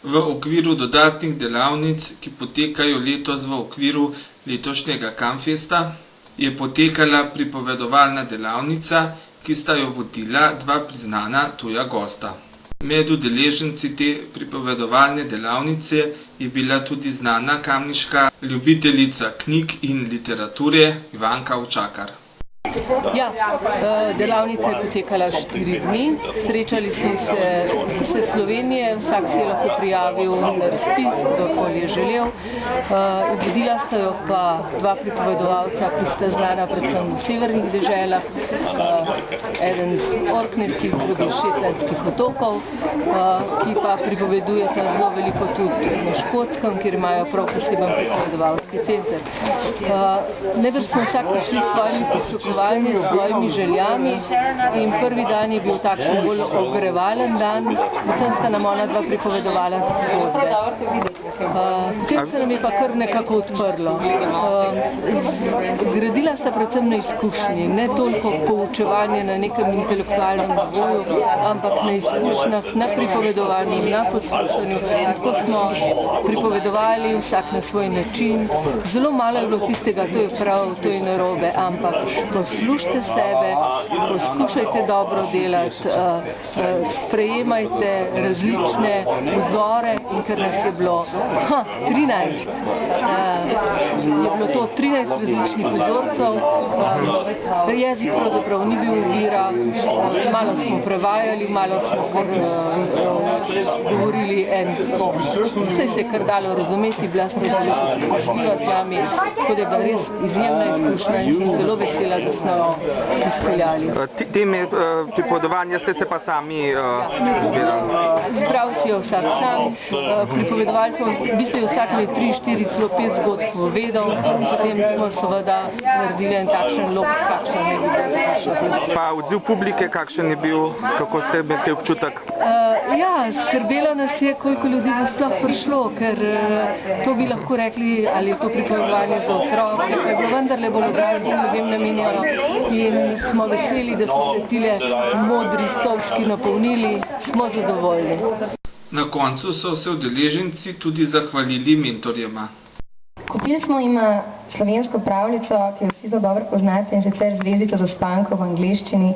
V okviru dodatnih delavnic, ki potekajo letos v okviru letošnjega Kamfesta, je potekala pripovedovalna delavnica, ki sta jo vodila dva priznana tuja gosta. Med udeleženci te pripovedovalne delavnice je bila tudi znana kamniška ljubiteljica knjig in literature Ivanka Učakar. Ja, delavnica je potekala 4 dni, srečali smo se vse Slovenije, vsak se je lahko prijavil na razpis, kdorkoli je želel. Vodila sta jo pa dva pripovedovalca, ki sta znana predvsem v severnih deželah, eden iz Orknejskih, drugi iz Šetlandskih otokov, ki pa pripovedujeta zelo veliko tudi na Škotskem, kjer imajo prav poseben pripovedovalski center. Najbrž smo vsak prišli s svojimi pričakovanji, s svojimi željami in prvi dan je bil takšen bolj ogrevalen dan, potem sta nam ona dva pripovedovala zgodbe. Potem se nam je pa kar nekako odprlo. Gradila sta predvsem na izkušnji, ne toliko poučevanje na nekem intelektualnem nivoju, ampak na izkušnjah, na pripovedovanju, na poslušanju. Tako smo pripovedovali vsak na svoj način. Zelo malo je bilo tistega, to je prav, to je narobe, ampak poslušajte sebe, poskušajte dobro delati, sprejemajte različne vzore in ker nas je bilo 13. Je bilo to 13 različnih vzorcev. Jezik pravzaprav ni bil ovira, malo smo prevajali, malo smo govorili vse se je kar dalo razumeti, bila smo zelo spoštljiva z nami, tako da je bila res izjemna izkušnja in sem zelo vesela, da smo jo izpeljali. Teme pripovedovanja ste se pa sami izbirali? Zbral si jo vsak sam, pripovedovali smo, v bistvu je vsak med 3, 4, celo 5 zgodb povedal, potem smo seveda naredili en takšen lok, kakšen ne bi bil. Pa odziv publike, kakšen je bil, kako ste imeli občutek? Ja, skrbelo nas je, koliko ljudi bo sploh prišlo, ker to bi lahko rekli, ali je to pripovedovanje za otroke, pa je bilo vendarle bolj odraslim ljudem namenjeno in smo veseli, da so se tile modri stolčki napolnili, smo zadovoljni. Na koncu so se udeleženci tudi zahvalili mentorjema. Kupili smo jim slovensko pravljico, ki jo vsi dobro poznate, in sicer Zvezdica Zaspanka v angleščini.